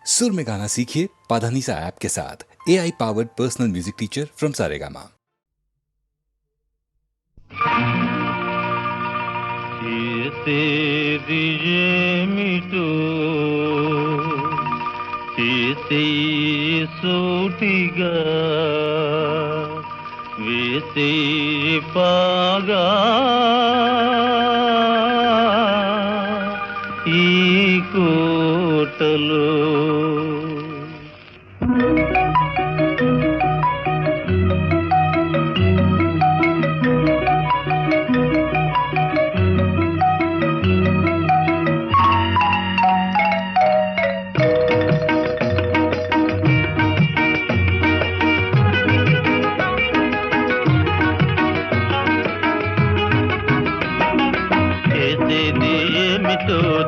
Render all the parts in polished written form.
सुर में गाना सीखिए पाधानीसा ऐप के साथ। AI powered personal music teacher from Saregama. చేసేదియేమిటో చేసేయి సూటిగా వేసేయి పాగా ఈ కోటలో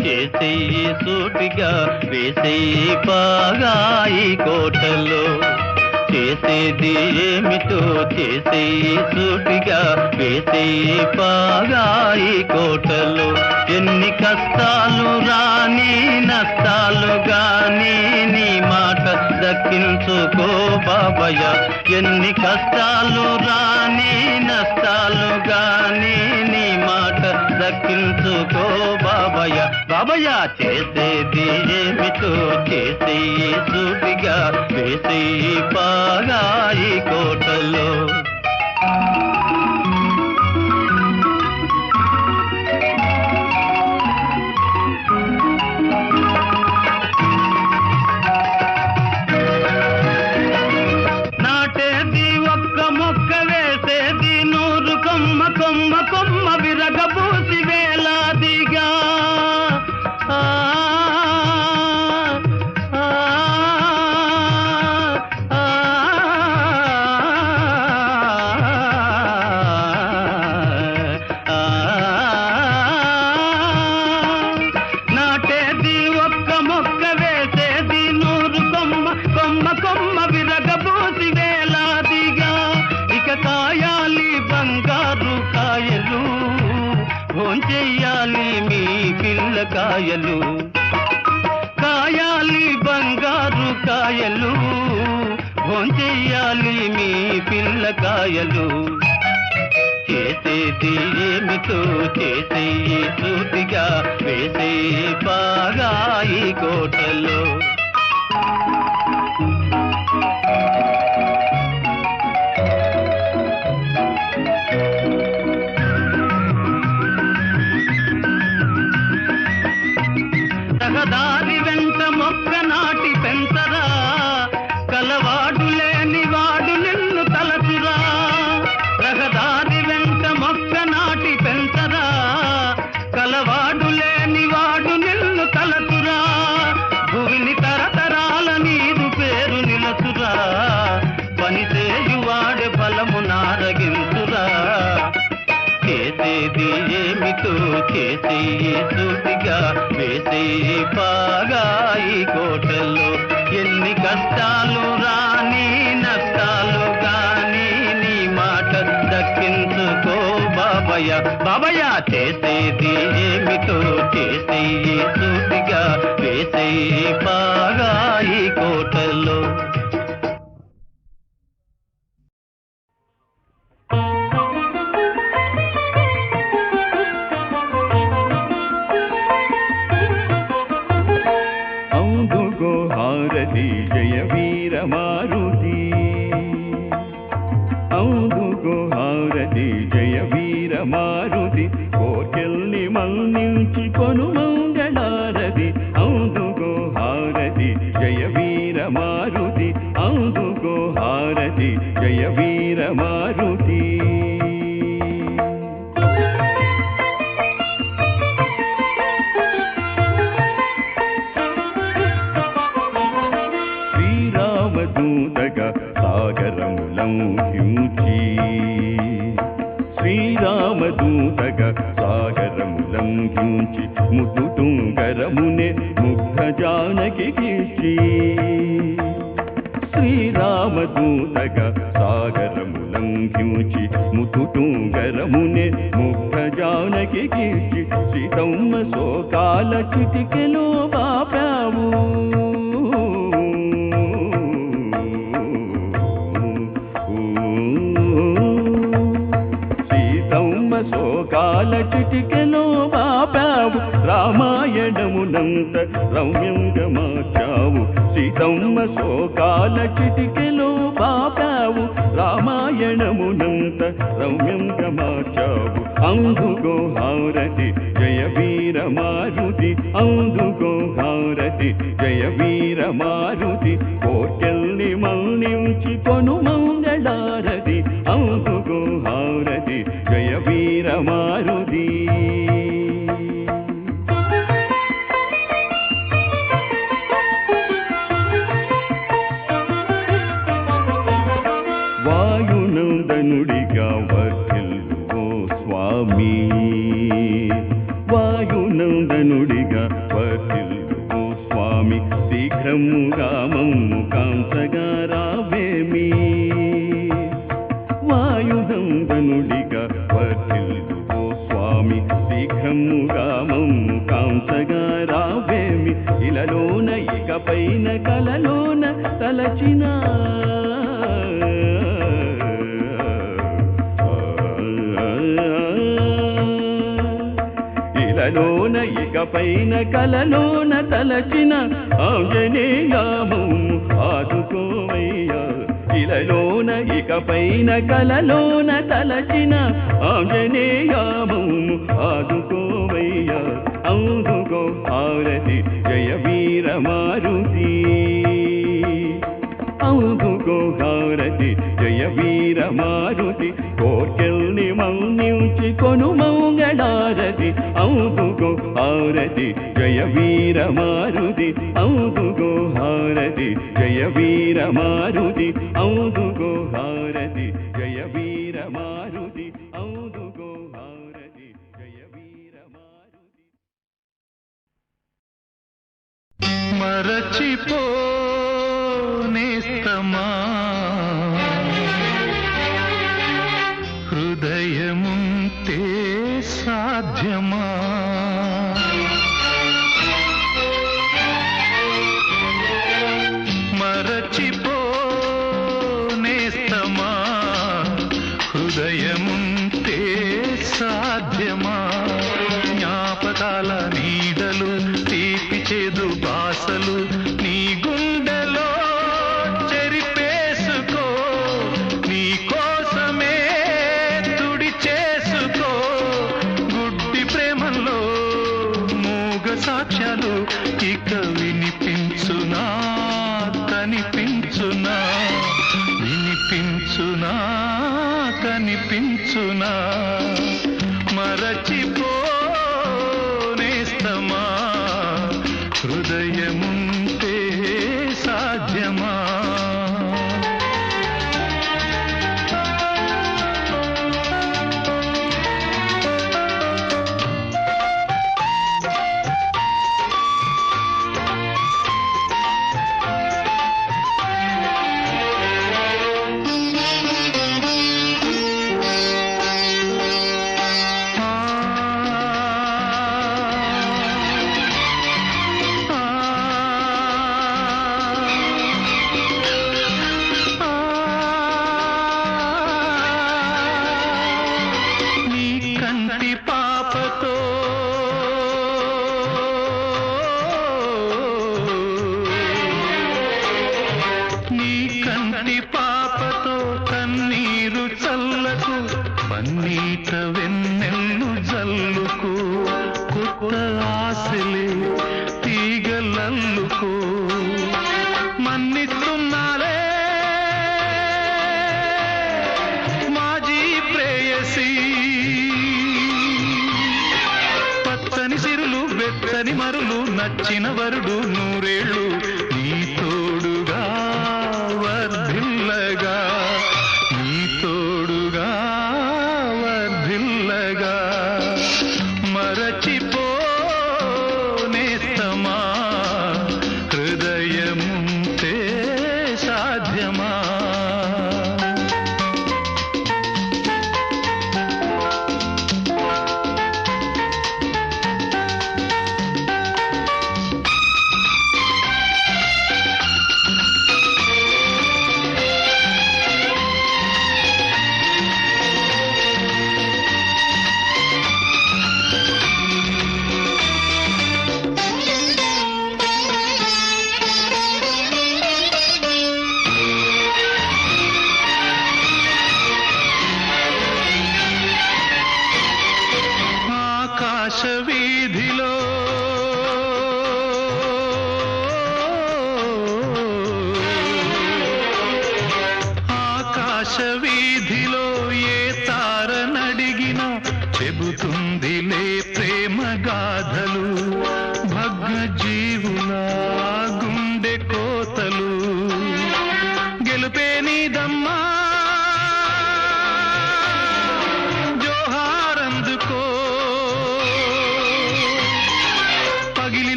చేసేయి సూటిగా వేసేయి పాగా ఈ కోటలో చేసేది ఏమిటో చేసేయి సూటిగా వేసేయి పాగా ఈ కోటలో ఎన్ని కష్టాలు రాని నష్టాలు గాని నీ మాట దక్కించుకో బాబయ్య ఎన్ని కష్టాలు రాని నష్టాలు గాని నీ మాట దక్కించుకో బాబయ్య బాబయ్య చేసేది ఏమిటో చేసేయి సూటిగా వేసేయి పాగా ఈ కోటలో నాటేది ఒక్క మొక్క వేసేది నూరు కొమ్మ కొమ్మ కొమ్మ విరగబూసి వేలాదిగా నాటేది ఒక్క మొక్క వేసేది నూరు కొమ్మ కొమ్మ కొమ్మ విరగబూసి వేలాదిగా ఇక కాయాలి బంగారు కాయలు భోంచెయ్యాలి మీ పిల్లకాయలు కాయాలి బంగారు కాయలు భోంచెయ్యాలి మీ పిల్లకాయలు చేసేది ఏమిటో చేసేయి సూటిగా వేసేయి బాగా ఈ కోటలో రహదారి వెంట మొక్క నాటి పెంచరా కలవాడు లేని వాడు నిన్ను తలచురా రహదారి వెంట మొక్క నాటి పెంచరా కలవాడు లేని వాడు నిన్ను తలచురా భూమిని తరతరాల నీరు పేరు నిలచురా పనిచేయువాడే బలము నారగించురా చేసేది ఏమిటో చేసేయి సూటిగా వేసేయి పాగా ఈ కోటలో ఎన్ని కష్టాలు రాని నష్టాలు గాని నీ మాట దక్కించుకో బాబయ్య బాబయ్య చేసేది ఏమిటో చేసేయి సూటిగా వేసేయి పాగా ఈ కోటలో హారతి జయ వీర మారుతి అందుగో హారతి జయ వీర మారుతి కోర్కెల్ని మన్నించి కొను మంగళారతి అందుగో హారతి జయ వీర మారుతి అందుగో హారతి జయ వీర మారుతి శ్రీరామదూతగా సాగరములంఘించి శ్రీరామదూతగా సాగరములంఘించి ముద్దు తుంగరమునే ముగ్ధ జానకికిచ్చి శ్రీరామదూతగా సాగరములంఘించి ముద్దు తుంగరమునే ముగ్ధ జానకికిచ్చి సీతమ్మ శోకాల చిటికెలో బాపావు బాపావు సీతమ్మ శోకాల చిటికెలో పాపావు రామాయణమునంత రమ్యంగా మార్చావు అందుకో హారతి జయ వీర మారుతి అందుకో హారతి జయ వీర మారుతి కోటల్ని మౌనించి కొను మంగళారతి అందుకో హారతి జయ వీర మారుతి వాయునందనుడిగా వర్ధిల్లు ఓ స్వామి వాయునందనుడిగా వర్ధిల్లు ఓ స్వామి శీఘ్రముగా మమ్ము కాంసగా రావేమి వాయునందనుడిగా వర్ధిల్లు ఓ స్వామి శీఘ్రముగా మమ్ము కాంసగా రావేమి ఇలలోన ఇకపైన కలలోన తలచిన ఇలలోన ఇకపైన కలలోన తలచిన ఆంజనేయము ఆదుకోవయ్యా ఇలలోన ఇకపైన కలలోన తలచిన ఆంజనేయము ఆదుకోవయ్యా అందుకో హారతి జయ వీర మారుతి అందుకో హారతి జయ వీర మారుతి కోటల్ని మౌనించి కొను మంగళారతి అందుకో హారతి జయ వీర మారుతి అందుకో హారతి జయ వీర మారుతి అందుకో హారతి జయ వీర మారుతి అందుకో హారతి జయ వీర మారుతి మరచిపోనేస్తమా హృదయముంటే సాధ్యమా మరచిపోనేస్తమా హృదయముంటే సాధ్యమా జ్ఞాపకాల నీడలు తీపి చేదు బాసలు నీ గుండెలో చెరిపేసుకో నీ కోసమే తుడి చేసుకో గుడ్డి ప్రేమలో మూగ సాక్ష్యాలు ఇక వినిపించునా కనిపించునా వినిపించునా కనిపించునా మరచిపోనేస్తమా హృదయముంటే సాధ్యమా పన్నీట వెన్నెల్లు జల్లుకు కొత్త ఆశలే తీగలల్లుకు మన్నిస్తున్నాలే మాజీ ప్రేయసి పచ్చని సిరులు వెచ్చని మరులు నచ్చిన వరుడు నూరేళ్ళు నీ తోడుగా వర్ధిల్లగా నీ తోడుగా వర్ధిల్లగా మరచిపోనేస్తమా హృదయముంటే సాధ్యమా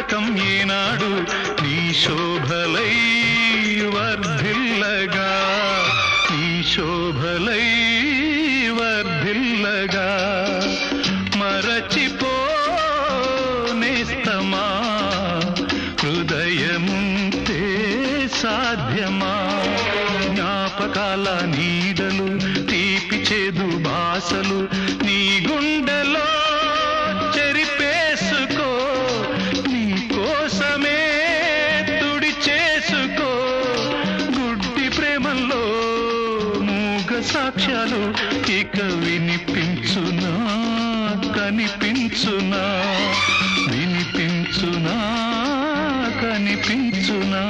తిలకం ఏనాడు నీ శోభలై వర్ధిల్లగా నీ శోభలై వర్ధిల్లగా మరచిపోనేస్తమా హృదయముంటే సాధ్యమా జ్ఞాపకాల నీడలు తీపి చేదు బాసలు నీ గుండెలో చెరిపేసుకో నీ కోసమే తుడి చేసుకో గుడ్డి ప్రేమల్లో మూగ సాక్ష్యాలు ఇక వినిపించునా కనిపించునా వినిపించునా కనిపించునా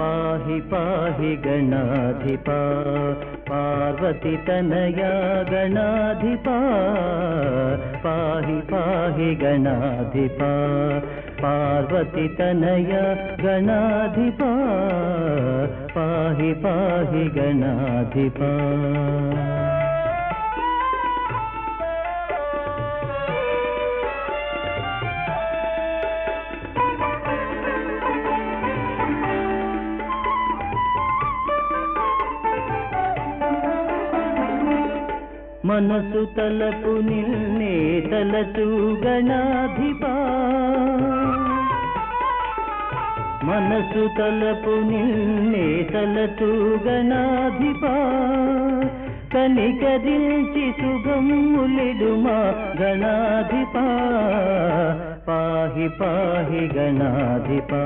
पाहि पाहि गणाधिपा पार्वती तनया गणाधिपा पाहि पाहि गणाधिपा पार्वती तनया गणाधिपा पाहि पाहि गणाधिपा మనసు తలపు నిన్నే తలచు గణాధిపా మనసు తలపు నిన్నే తలచు గణాధిపా కనికరించి శుభములిడుమా గణాధిపా పాహి పాహి గణాధిపా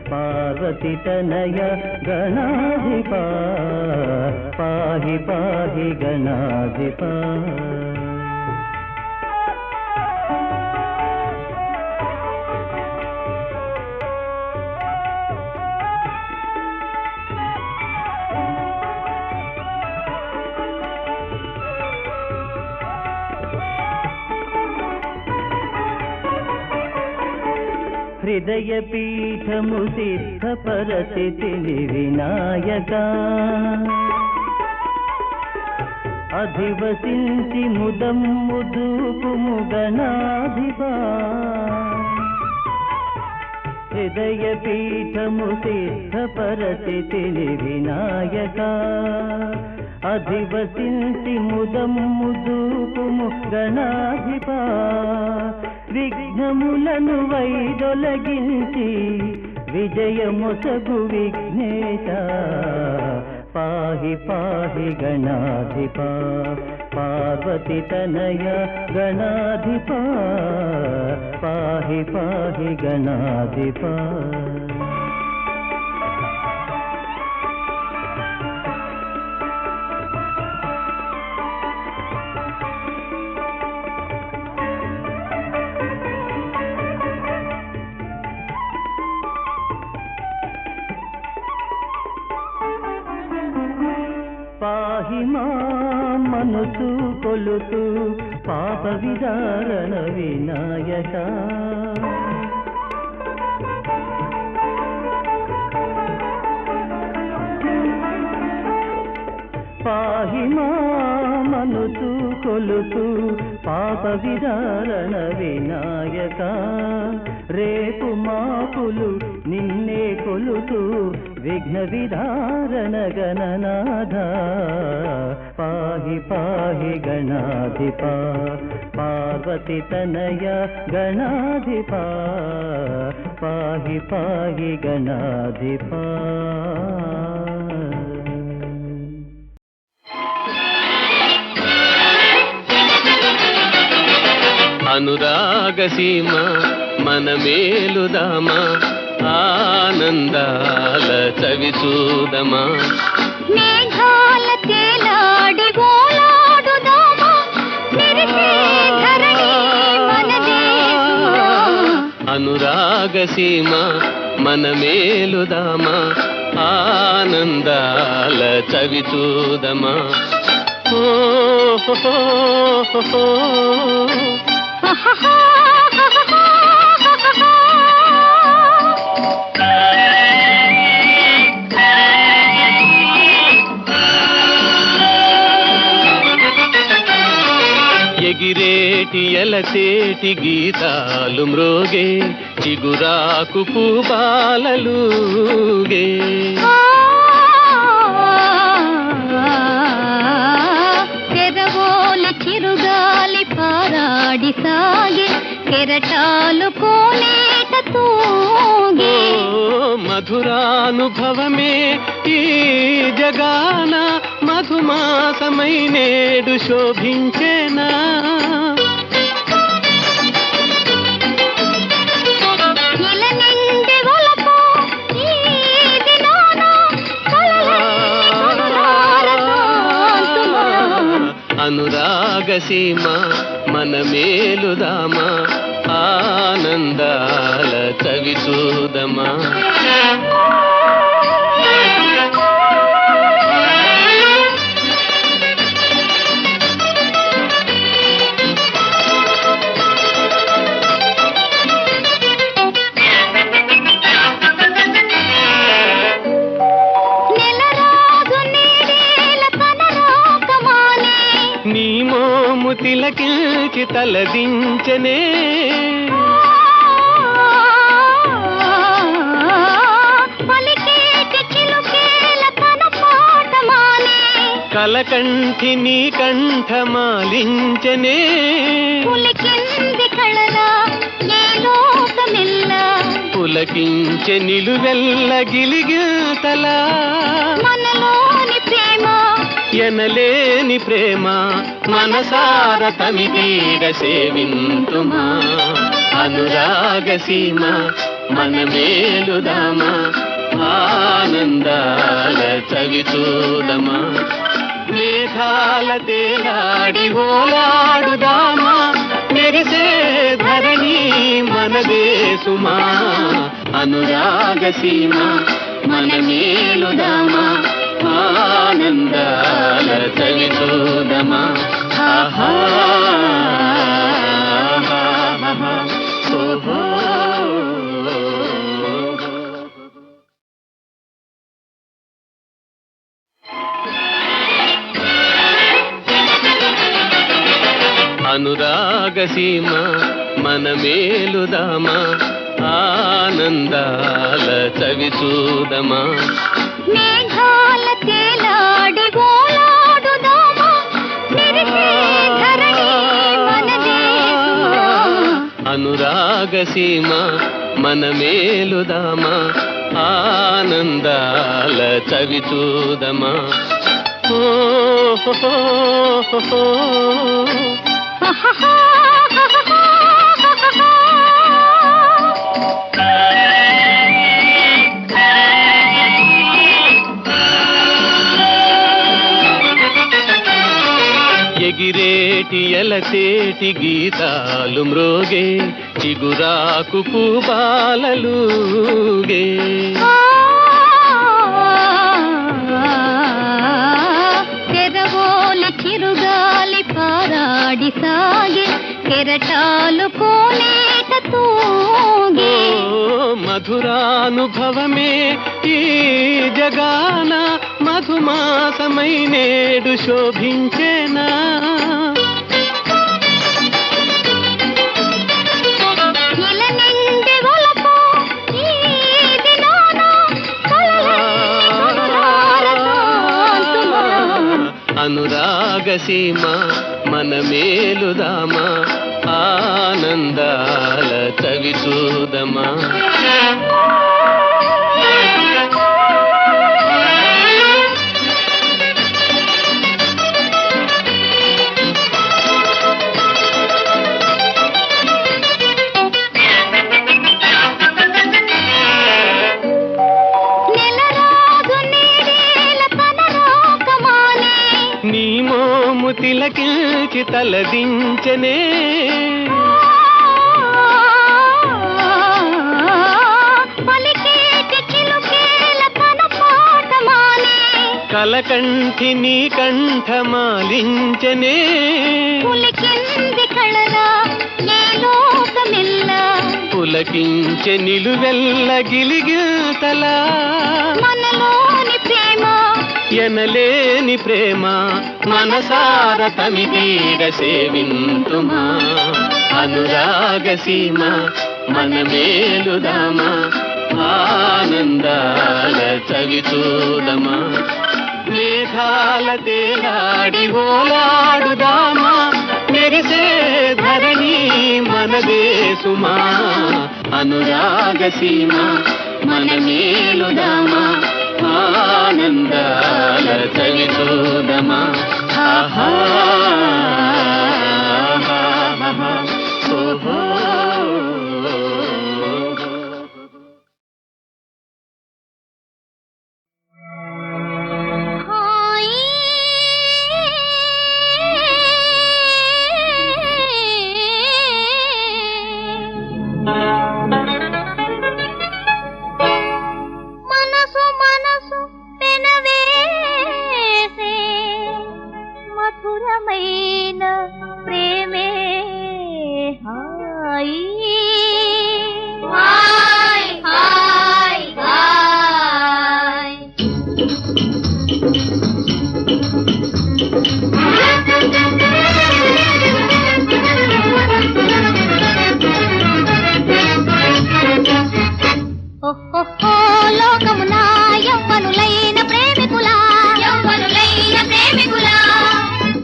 పార్వతి తనయ గణాధిపా పాహి పాహి గణాధిపా హృదయ పీఠము సిద్ధపరచితిని వినాయక అధివసించి ముదమ్ము దూపుము గణాధిపా హృదయ పీఠము సిద్ధపరచితిని వినాయక అధివసించి ముదమ్ము దూపుము గణాధిపా విఘ్నములను వైదొలగించి విజయముసగు విఘ్నేశ పాహి పాహి గణాధిపా పార్వతి తనయ గణాధిపా పాహి పాహి గణాధిపా పాహి మా మనసు కొలుతు పాప విదారణ వినాయక పాహి మా మనసు కొలుతు పాప విదారణ వినాయక రేపు మాపులు నిన్నే కొలుతూ విఘ్న విధారణ గణనాథ పాహి పాహి గణాధిపా పార్వతి తనయ గణాధిపా పాహి పాహి గణాధిపా అనురాగ సీమ మన మేలుదామా ఆనందాల చవి చూదమా మేఘాల తేలాడి ఓలాడుదామా నిరిసే ధరణి మనదే అనురాగ సీమ మన మేలుదామా ఆనందాల చవి చూదమా ఓ హో హో హో హో. ఎగిరేటి ఎలసేటి గీతాలు మ్రోగే చిగురాకు పూబాలలుగే. తెరవోలు చిరుగాలి పారాడి సాగే కెరటాలు కోనేట తూగే. మధురానుభవమే ఈ జగాన మధుమాసమై నేడు శోభించేనా. ఇల నిండి ఒలపు ఈ దినాన అనురాగ సీమ మన మేలుదామా ఆనందాల చవి చూదమా. నీ మోము తిలకించి తలదించనే. కలకంఠి నీ కంఠమాలించనే. పులకించె నిలువెల్ల గిలిగిల్తలా. మనలోని ప్రేమ ఎనలేని ప్రేమ మనసార తమిదీర సేవింతుమా. అనురాగ సీమ మన మేలుదామా ఆనందాల చవి చూదమా. మేఘాల తేలాడి ఓలాడుదామా మెరిసే ధరణి మనదే సుమా. అనురాగ సీమ మన మేలుదామా ఆనందాల చవి చూదమా. ఆహా ఓహో. అనురాగ సీమ మన మేలుదామా ఆనందాల చవి చూదమా. మేఘాల తేలాడి ఓలాడుదామా మెరిసే ధరణి మనదే సుమా. అనురాగ సీమ మన మేలుదామా ఆనందాల చవి చూదమా. ఓ హో హో హో హో. ఎగిరేటి ఎలసేటి గీతాలు మ్రోగే చిగురాకు పూబాలలుగే. తెరవోలు చిరుగాలి పారాడి సాగే కెరటాలు కోనేట తూగే. మధురానుభవమే ఈ జగాన మధుమాసమై నేడు శోభించేనా. ఇల నిండి ఒలపు ఈ దినాన అనురాగ సీమ మన మేలుదామా ఆనందాల చవి చూదమా. నీ మోము తిలకించి తలదించనే. కలకంఠి నీ కంఠమాలించనే పులికింది కళలా ఏ లోకమెల్ల పులకించె నిలువెల్ల గిలిగిల్తలా మనలోని ప్రేమ ఎనలేని ప్రేమ మనసార తమిదీర సేవింతుమా అనురాగ సీమ మన మేలుదామా ఆనందాల చవి చూడమా మేఘాల తేలాడి ఓలాడుదామా మెరిసే ధరణి మనదే సుమా అనురాగ సీమ మన మేలుదామా ఆనందాల చవి చూడమా ఆహా ఓహో మనసు మనసు పెనవేసే మధురమైన ప్రేమే హాయి హాయ్ హాయ్ హాయ్ ఓహో లోకమునా యవ్వనులైన ప్రేమికులా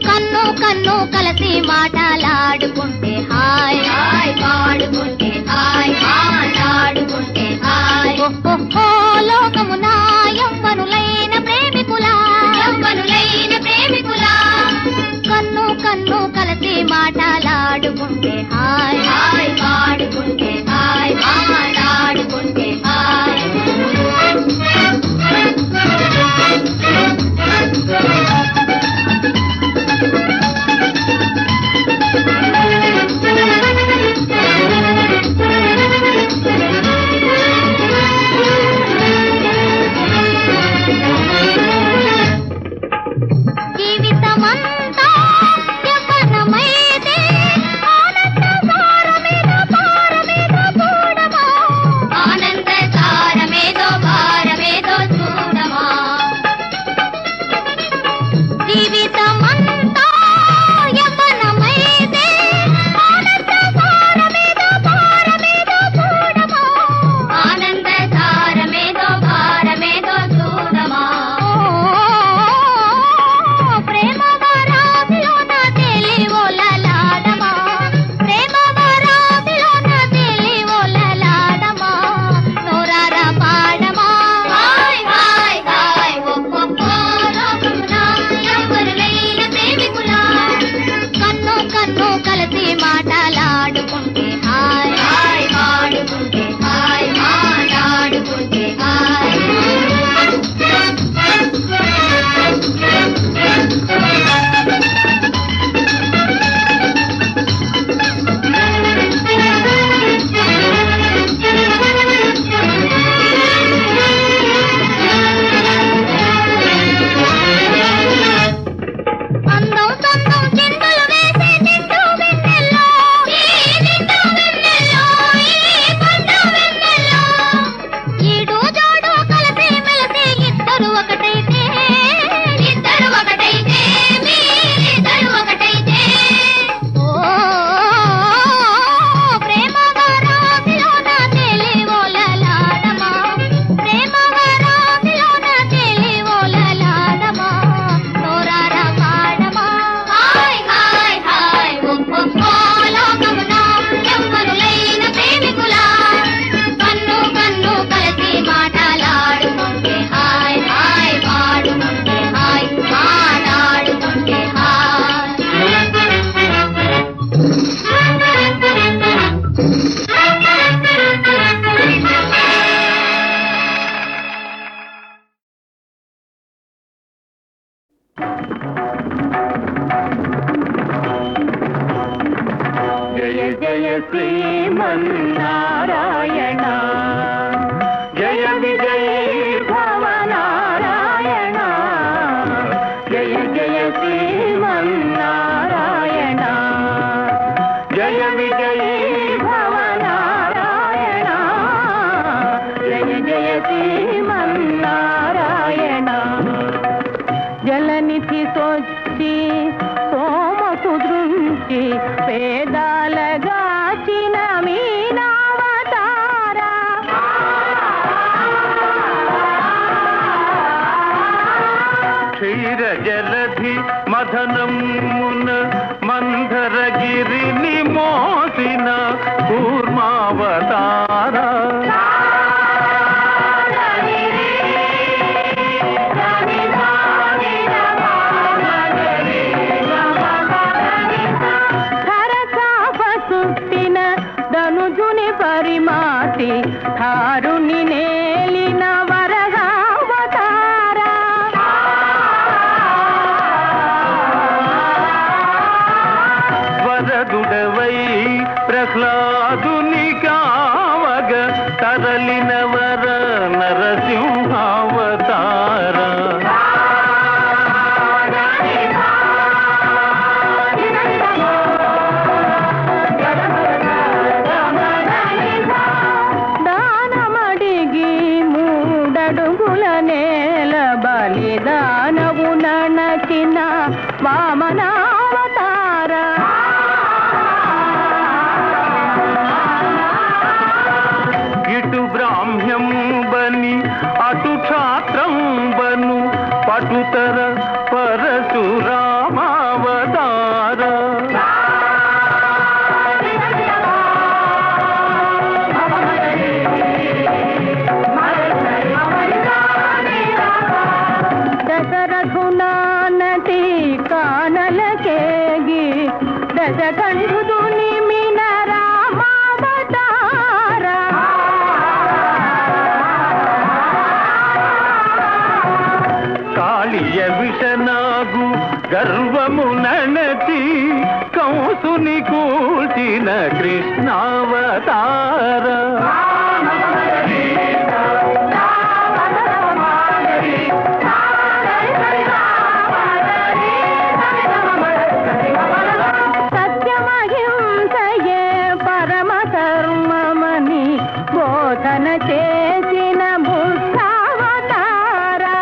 కన్ను కన్ను కలిసి మాటలాడుకుంటే హాయ్ హాయ్ పాడుకుంటే హాయ్ మాట్లాడుకుంటే హాయ్ ఓహో లోకమునా యవ్వనులైన ప్రేమికులా కన్ను కన్ను కలిసి మాటలాడుకుంటే హాయ్ హాయ్ పాడుకుంటే హాయ్ మాట్లాడుకుంటే హాయ్ జీవితమంతా యవ్వనమైతే ఆనంద సారమేదో భారమేదో చూడమా ఆనంద సారమేదో భారమేదో చూడమా జీవితమంతా యవ్వనమైతే ఆనంద సారమేదో భారమేదో చూడమా ఆనంద సారమేదో భారమేదో చూడమా ప్రేమ వరాదిలోన తెలివోలలాడమా ప్రేమ వరాదిలోన తెలివోలలాడమా నోరార పాడమా హాయ్ హాయ్ హాయ్ ఒక్కొక్క లోకమునా యవ్వనులైన ప్రేమికులా కన్ను కన్ను కలిసి మాటలాడుకుంటే హాయ్ హాయ్ పాడుకుంటే హాయ్ మాట్లాడుకుంటే హాయ్ అందం సందం చింతలు వేసే నిండు వెన్నెల్లో ఈ నిండు వెన్నెల్లో ఈ పండు వెన్నెల్లో ఈడు జోడు కలిసి మెలిసి ఇద్దరు ఒకటైతే మీరిద్దరు ఒకటైతే ఓ ప్రేమ వరాదిలోన తెలివోలలాడమా ప్రేమ వరాదిలోన తెలివోలలాడమా నోరార పాడమా హాయ్ హాయ్ హాయ్ ఒక్కొక్క లోకమునా యవ్వనులైన ప్రేమికులా కన్ను కన్ను కలిసి మాటలాడుకుంటే హాయ్ హాయ్ పాడుకుంటే హాయ్ మాట్లాడుకుంటే జయ జయ శ్రీమన్నారాయణ జయ విజయ భవనారాయణ కాచి వేదాలగాచిన మీనావతారా క్షీర జలధి మదనమున మందరగిరిని మోసిన కూర్మావతార సుట్టిన ధనుజుని పరిమాటి ధారుని నేలిన వరగావతారా వరదుడవై ప్రహ్లాదుని కావగ తరలిన వర నరసింహావతార దానమడిగి మూడడుగుల నేల బలిదానవు నడచిన వామనావతారా ఇటు బ్రాహ్మ్యం బని అటు క్షాత్రం బను పటుతర పరశురామావతార దశరథునానటి కానలకేగి దశకంఠుడు నిమిన రామావతారా కాళియ విషనాగు గర్వము నణచి కంసుని కూల్చిన కృష్ణావతార సత్యమహింసయే పరమ ధర్మమని బోధన చేసిన బుద్ధావతారా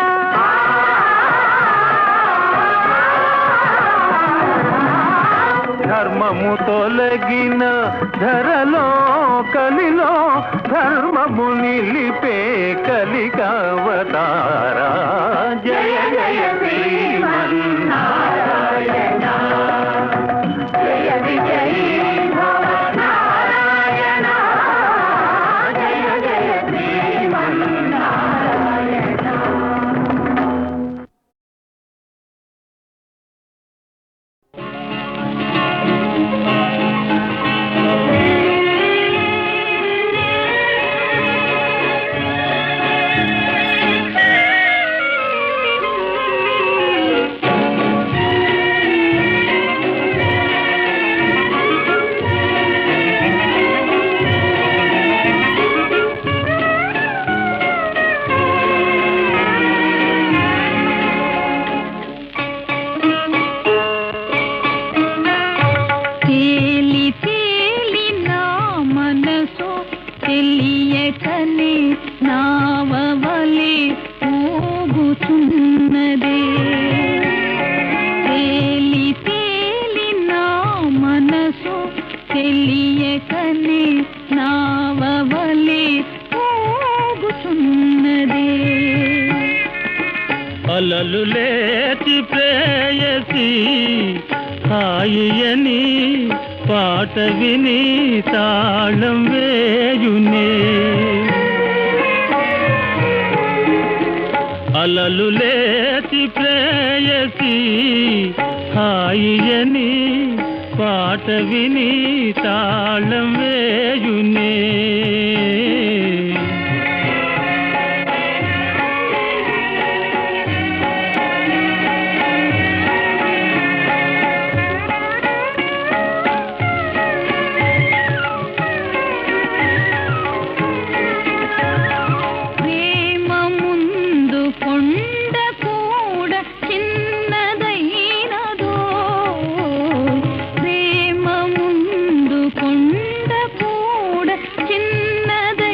ధర్మము తొలగిన ధరలో కలిలో ధర్మము నిలిపే కలికావతార జయ జయ శ్రీమన్నారాయణ జయ విజయ భవనారాయణ జయ జయ శ్రీమన్నారాయణ. తేలి తేలి నా మనసు తెలియకని నావవలి ఊగుతున్నదే తేలి తేలి నా మనసు తెలియకని నావవలి ఊగుతున్నదే అలలు లేచి ప్రేయసి హాయియని పాట విని తాళం వేయునే అలలు లేచి ప్రేయసి హాయియని పాట విని తాళం వేయునే ప్రేమ ముందు కొండ కూడా చిన్నదైనదో ప్రేమ ముందు కొండ కూడా చిన్నదై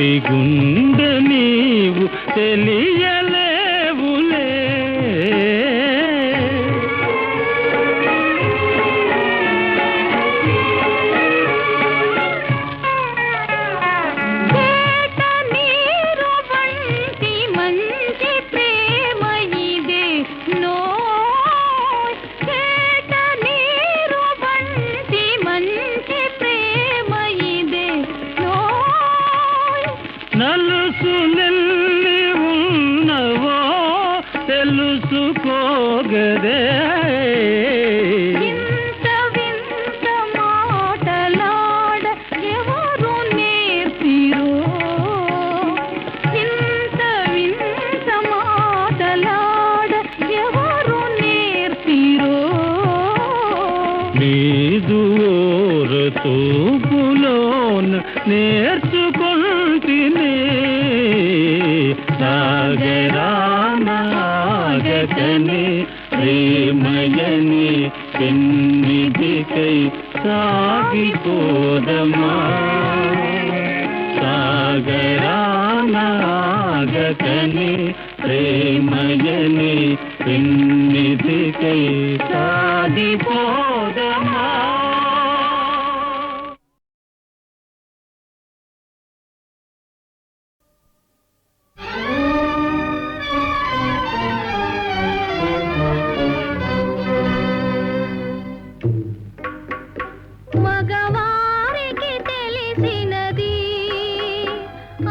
లాంటి గుండె నీవు తెలియలేవులే. నలుసులెల్లి ఉన్నవో తెలుసుకోగదే. ఇంత వింత మాటలాడ ఎవరు నేర్పిరో, ఇంత వింత మాటలాడ ఎవరు నేర్పిరో. నీదు ఓరతూపులోన నేర్చుకుంటినే సాగరానాగకని ప్రేమయని పెన్నిధికై సాగిపోదమా. సాగరానాగకని ప్రేమయని పెన్నిధికై సాగిపోదమా. మగవారికి తెలిసినది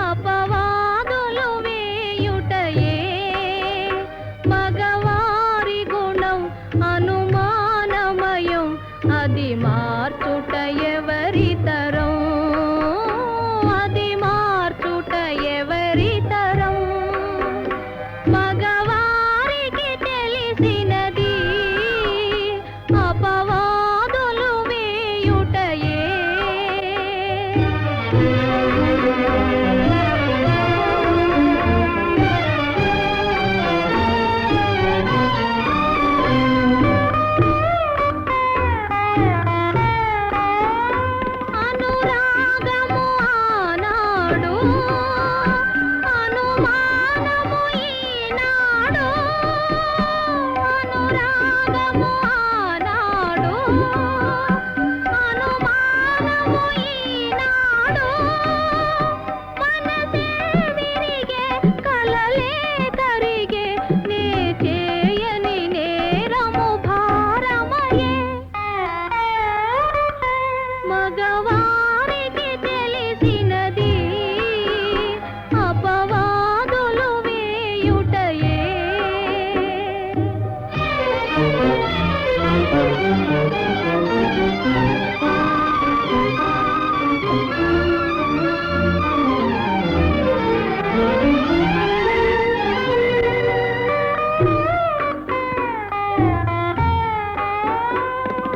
అపవాదులు వేయుటయే. మగవారి గుణం అనుమానమయం, అది మార్చుట ఎవరి తరం, అది మార్చుట ఎవరి తరం. మగవారికి తెలిసినది అపవాదులు వేయుటయే. అనురాగము ఆనాడు, అనుమానము ఈనాడు. అనురాగము ఆనాడు, అనుమానము ఈనాడు. మనసే విరిగే కలలే కరిగే, నే చేయని నేరము భారమయే. మగవారికి తెలిసినది అపవాదులు వేయుటయే.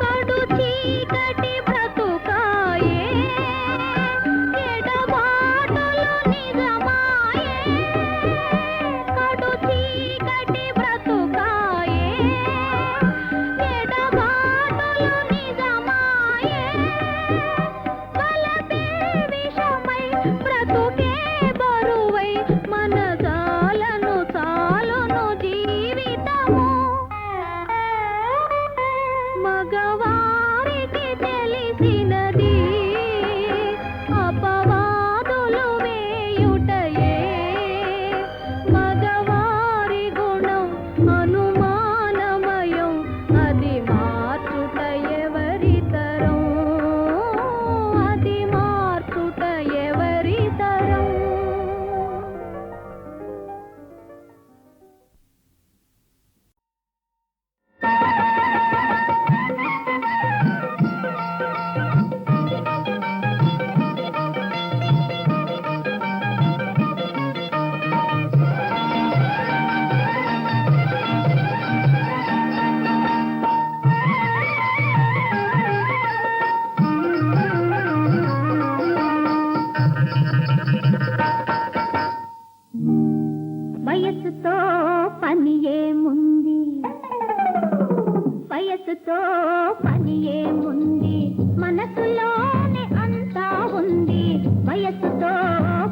కడు చీకటి బ్రతుకాయే, ఎడబాటులు నిజమాయే. కడు చీకటి బ్రతుకాయే, ఎడబాటులు నిజమాయే. బలపే విషమై బ్రతుకే బరువై, మన జాలను చాలును జీవితము. మగవారికి తెలిసినది అపవాదులు వేయుటయే. మగవారి గుణం అనుమానమయం, అది మార్చుట ఎవరి తరం, అది మార్చుట ఎవరి తరం. వయసుతో పని ఏముంది, వయసుతో పని ఏముంది, మనసులోనే అంతా ఉంది. వయసుతో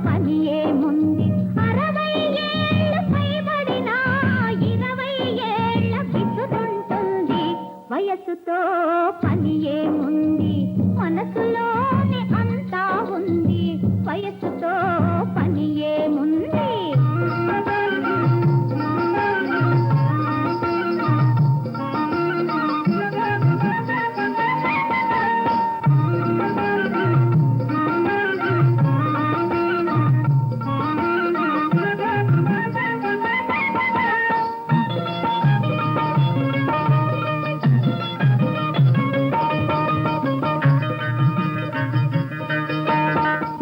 పని వయస్సుతో పని ఏముంది మనసులోనే అంతా ఉంది వయస్సుతో పని ఏముంది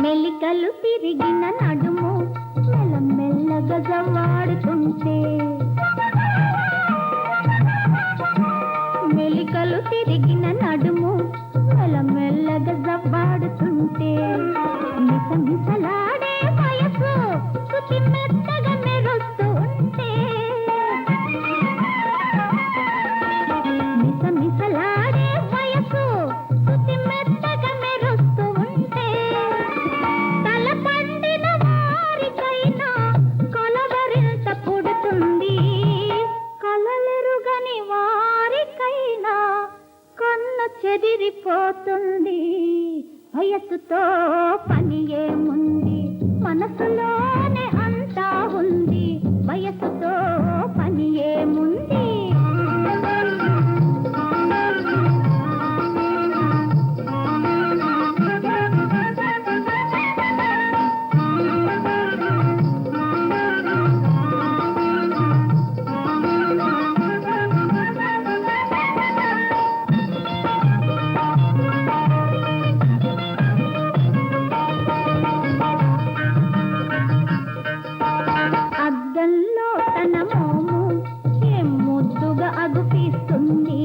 మెలికలు తిరిగిన నడుము మెల్లమెల్లగా జవాడుతుంటే మెలికలు తిరిగిన నడుము మెల్లమెల్లగా జవాడుతుంటే మిసమిసలాడే వయసు శృతి మెత్తగా మెరుస్తూ ఉంటే మిసమిసలాడే వయసు శృతి మెత్తగా మెరుస్తూ ఉంటే తల పండిన వారికైనా కలవరింత పుడుతుంది కలలెరుగని వారికైనా కన్ను చెదిరిపోతుంది వయస్సుతో పని ఏముంది మనసులోనే అంతా ఉంది వయస్సుతో పని ఏముంది అద్దంలో తన మోము ఏం ముద్దుగా అగుపిస్తుంది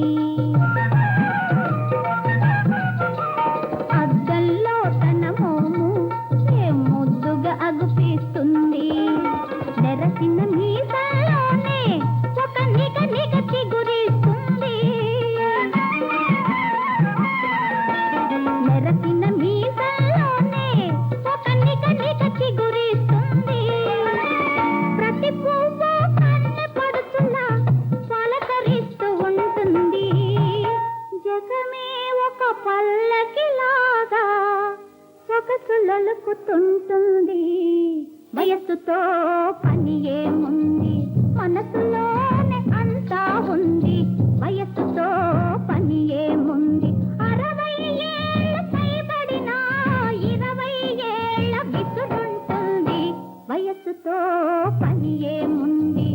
అద్దంలో తన మోము ఏం ముద్దుగా అగుపిస్తుంది నెరసిన మీసాలోనే ఒక నిగ నిగ చిగురిస్తుంది నెరసిన మీసాలోనే ఒక నిగ నిగ చిగురిస్తుంది ప్రతి పువ్వు కన్నె పడుతున్నా పలకరిస్తూ ఉంటుంది జగమే ఒక పల్లకిలాగా సొగసులొలుకుతుంటుంది వయస్సుతో పని ఏముంది మనసులోనే అంతా ఉంది వయస్సుతో పని ఏముంది 60 ఏళ్ళ పైబడినా 20 ఏళ్ళ విసురుంటుంది వయస్సుతో పని ఏముంది